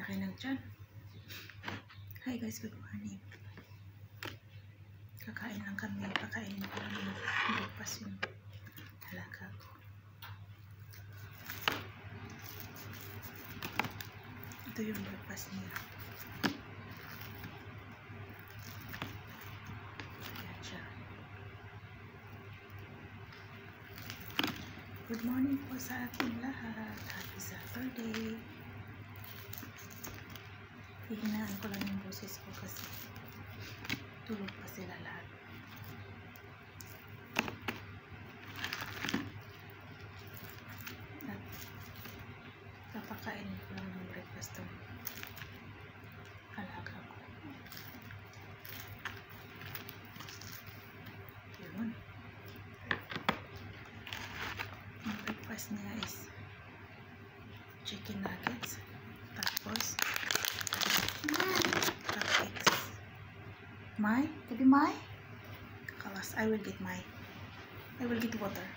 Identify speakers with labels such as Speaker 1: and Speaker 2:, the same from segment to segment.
Speaker 1: Laki ng tiyan. Hi guys, good morning. Kakain lang kami. Kakainin ko lang yung breakfast yung halaga ko. Ito yung breakfast niya. Ayan siya. Good morning po sa ating lahat. Happy Saturday. Hihinaan ko lang yung boses ko kasi tulog pa sila lahat. At papakainin ko lang ng breakfast ng halaga ko. Yun. Ang breakfast niya is chicken nuggets. Tapos cupcakes. Mai? Gabi Mai? Kalas. I will get Mai. I will get water.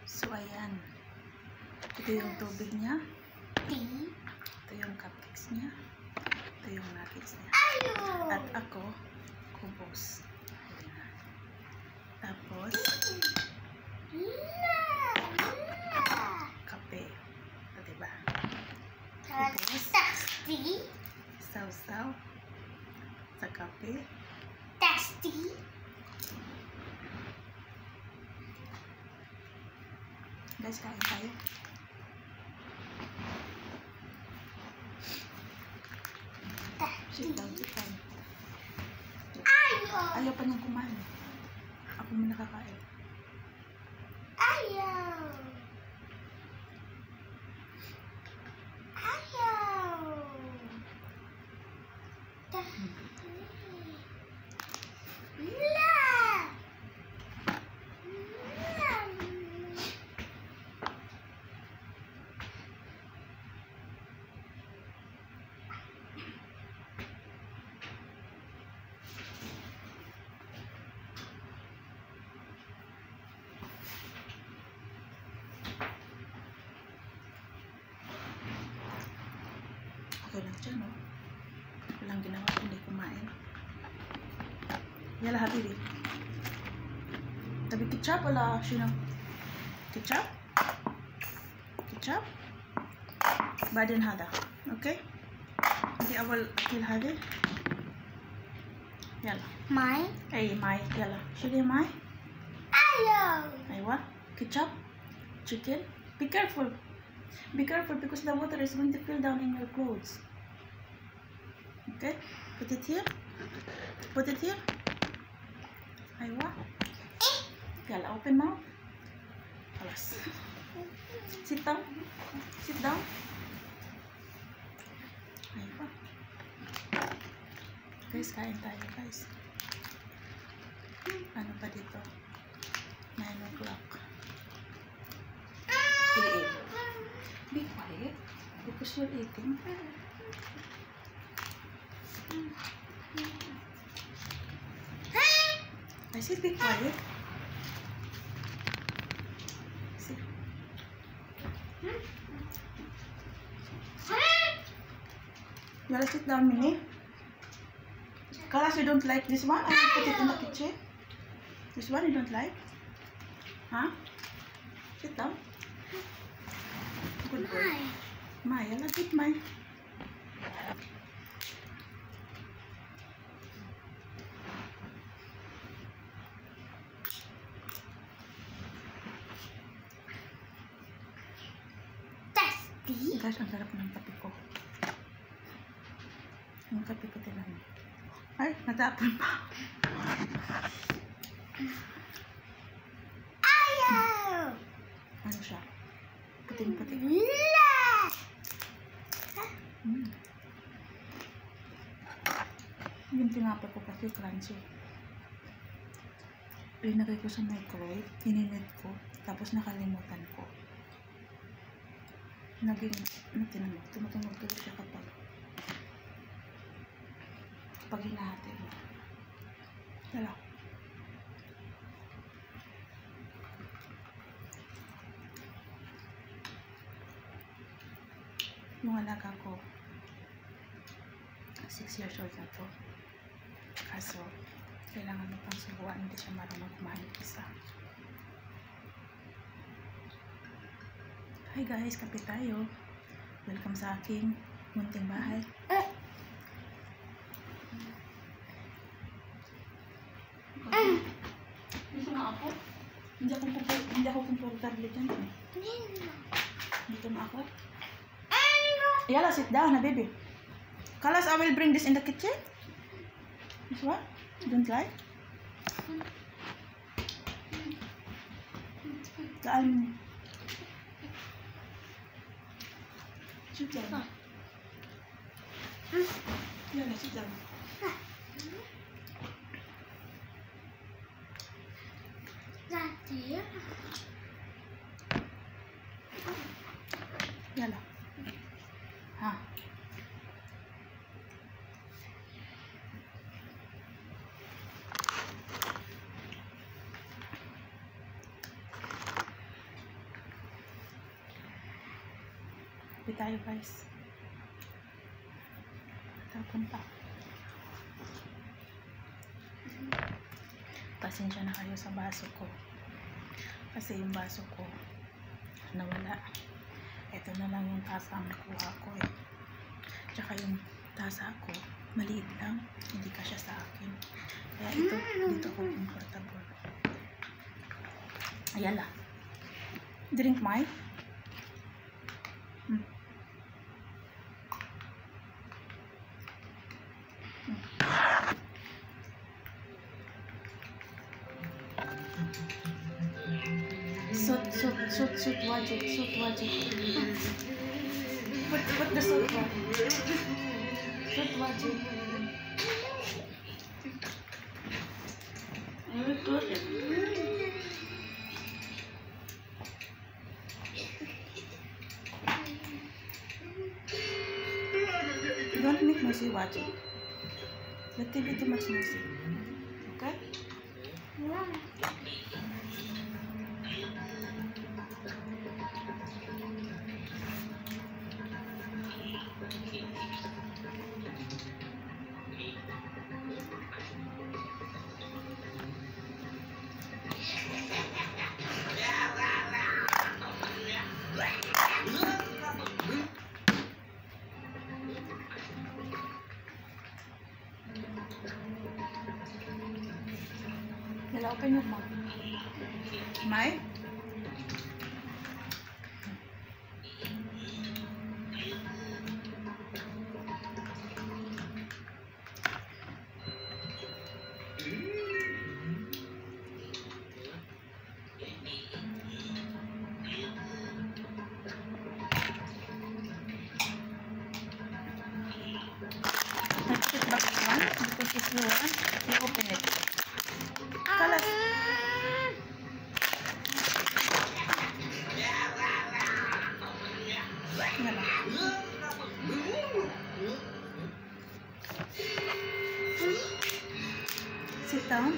Speaker 1: So, ayan. Ito yung tubig niya. Ito yung cupcakes niya. Ito yung nuggets niya. At ako, kubos. Ayan. Tapos, kape. Ito, diba? Kubos. Saw-saw. Sa kape. Guys, kain tayo. Sit down, sit down. Ayaw pa niyang kumain. Ako muna kakain. Okay lang dyan, no? Walang ginawa kundi kumain. Yala, habibi. Tabi ketchup wala sino? Ketchup? Ketchup? Badin hada. Okay? Hindi awal akil hada. Yala.
Speaker 2: Mai?
Speaker 1: Ay, Mai. Yala. Sige, Mai. Aywa. Ketchup? Chicken? Be careful. Be careful because the water is going to fill down in your clothes. Okay? Put it here. Put it here. Aywa. Yala, open mouth. Alas. Sit down. Sit down. Aywa. Guys, kain tayo, guys. Ano pa dito? 9 o'clock. Be quiet because you're eating. I said be quiet. See? You wanna sit down, Minnie? Kalas, you don't like this one? I will put it in the kitchen. This one you don't like? Huh? Sit down. Good boy. Mai, I like it, Mai. Guys, ang sarap ng kape ko. Yung kape ko tinan. Ay, natapon pa. Ano siya? Puting-puting. Yung tinapay ko kasi crunchy. Linagay ko sa microwave, ininit ko, tapos nakalimutan ko. Naging, tumutunog tuloy siya kapag hinahati mo. Dala. Yung alaga ko, 6 years old na to. Kaso, kailangan mo pang subuan, hindi siya marunong kumain isa. Hi guys, kape tayo. Welcome sa aking munting bahay. Dito na ako. Hindi ako komportable dyan. Dito na ako. Yala, sit down na baby. Kalas, I will bring this in the kitchen. This one? You don't like? Kaan. Sit down. Yala, sit down. Yala. Ha. Kape tayo guys. Tapon pa. Pasensya na kayo sa baso ko. Kasi yung baso ko nawala. Ito na lang yung tasa ang nakuha ko eh. Tsaka yung tasa ko maliit lang, hindi kasya sa akin. Kaya ito, dito ko comfortable. Ayala. Drink my. Sut, wajib. Put the sut one. Sut wajib. Don't make noisy wajib. Let it be too much noisy. Okay? Yala, open your mouth. Mai? Let's put back one because if you want, you open it. Kalas. Yala. Sit down.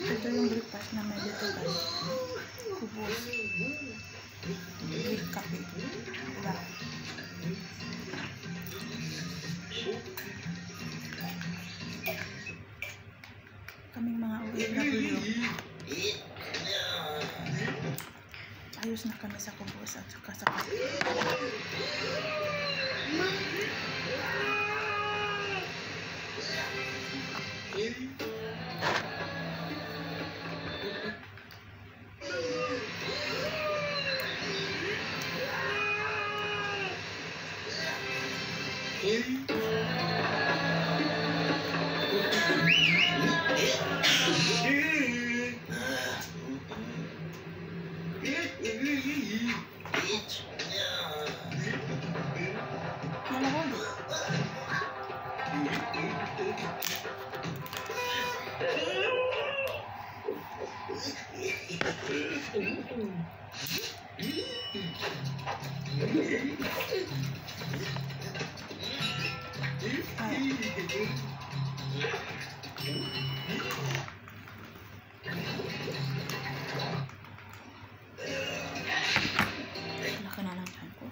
Speaker 1: Ito yung breakfast na may dito guys. Kubos. With kape. Diba? Kaming mga OFW. Ayos na kami sa kubos at saka sa kape.
Speaker 2: Ele
Speaker 1: Laki na ng tiyan ko.